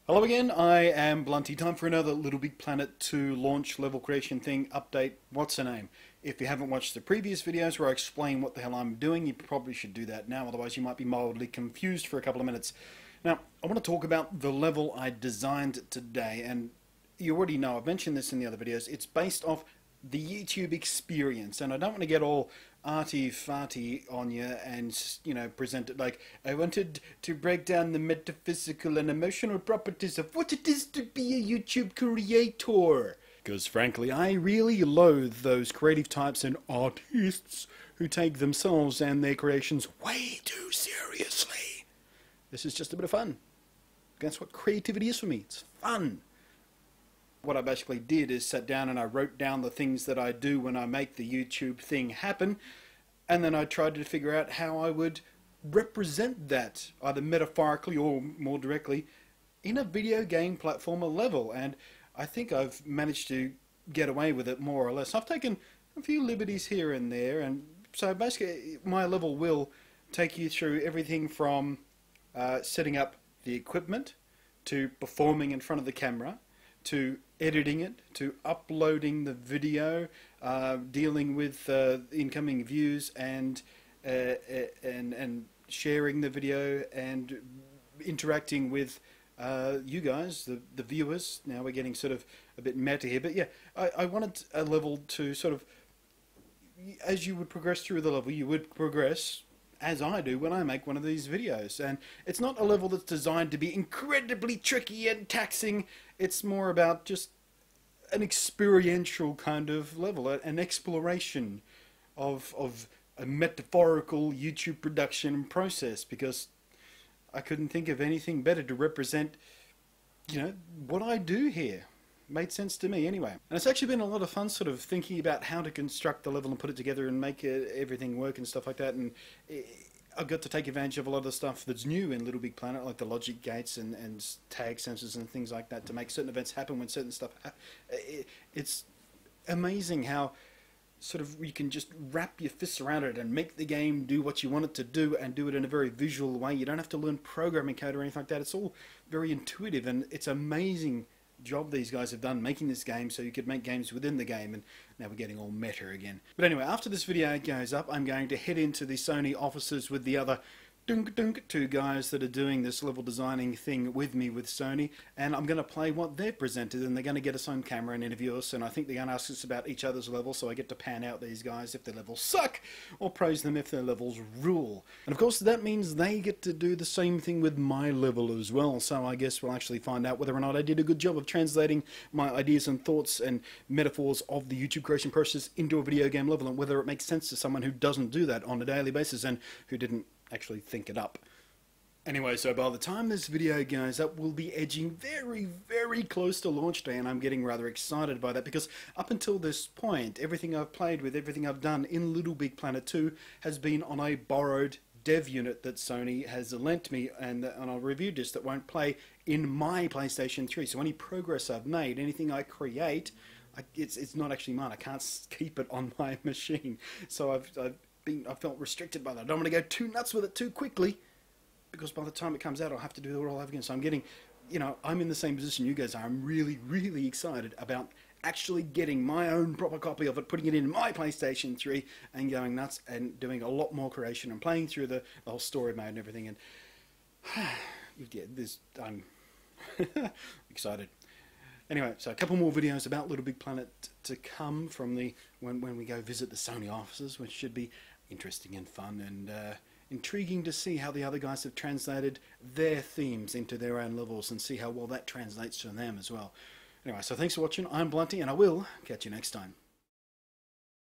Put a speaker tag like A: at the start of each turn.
A: Hello again, I am Blunty. Time for another LittleBigPlanet 2 launch level creation thing update. What's the name? If you haven't watched the previous videos where I explain what the hell I'm doing, you probably should do that now, otherwise you might be mildly confused for a couple of minutes. Now, I want to talk about the level I designed today, and you already know, I've mentioned this in the other videos, it's based off the YouTube experience, and I don't want to get all arty-farty on you and, you know, present it like, I wanted to break down the metaphysical and emotional properties of what it is to be a YouTube creator. Because frankly, I really loathe those creative types and artists who take themselves and their creations way too seriously. This is just a bit of fun. That's what creativity is for me. It's fun. What I basically did is sat down and I wrote down the things that I do when I make the YouTube thing happen, and then I tried to figure out how I would represent that, either metaphorically or more directly, in a video game platformer level, and I think I've managed to get away with it more or less. I've taken a few liberties here and there, and so basically my level will take you through everything from setting up the equipment, to performing in front of the camera, to editing it, to uploading the video, dealing with incoming views and sharing the video and interacting with you guys, the viewers. Now we're getting sort of a bit meta here, but yeah, I wanted a level to sort of, as you would progress through the level, you would progress as I do when I make one of these videos. And it's not a level that's designed to be incredibly tricky and taxing. It's more about just an experiential kind of level, an exploration of a metaphorical YouTube production process, because I couldn't think of anything better to represent, you know, what I do here. Made sense to me anyway. And it's actually been a lot of fun sort of thinking about how to construct the level and put it together and make everything work and stuff like that. And I've got to take advantage of a lot of the stuff that's new in LittleBigPlanet, like the logic gates and tag sensors and things like that, to make certain events happen when certain stuff it's amazing how sort of you can just wrap your fists around it and make the game do what you want it to do, and do it in a very visual way. You don't have to learn programming code or anything like that. It's all very intuitive, and it's amazing job these guys have done making this game so you could make games within the game. And now we're getting all meta again. But anyway, after this video goes up, I'm going to head into the Sony offices with the other two guys that are doing this level designing thing with me with Sony, and I'm going to play what they've presented, and they're going to get us on camera and interview us, and I think they're going to ask us about each other's levels, so I get to pan out these guys if their levels suck, or praise them if their levels rule. And of course that means they get to do the same thing with my level as well, so I guess we'll actually find out whether or not I did a good job of translating my ideas and thoughts and metaphors of the YouTube creation process into a video game level, and whether it makes sense to someone who doesn't do that on a daily basis and who didn't actually think it up. Anyway, so by the time this video goes up, we'll be edging very, very close to launch day, and I'm getting rather excited by that, because up until this point, everything I've played with, everything I've done in LittleBigPlanet 2 has been on a borrowed dev unit that Sony has lent me, and on a review disc that won't play in my PlayStation 3. So any progress I've made, anything I create, it's not actually mine. I can't keep it on my machine. So I felt restricted by that. I don't want to go too nuts with it too quickly, because by the time it comes out I'll have to do it all over again. So I'm getting, you know, I'm in the same position you guys are. I'm really, really excited about actually getting my own proper copy of it, putting it in my PlayStation 3 and going nuts and doing a lot more creation and playing through the whole story mode and everything. And yeah, I'm excited. Anyway, so a couple more videos about LittleBigPlanet to come from when we go visit the Sony offices, which should be interesting and fun, and intriguing to see how the other guys have translated their themes into their own levels, and see how well that translates to them as well. Anyway, so thanks for watching. I'm Blunty, and I will catch you next time.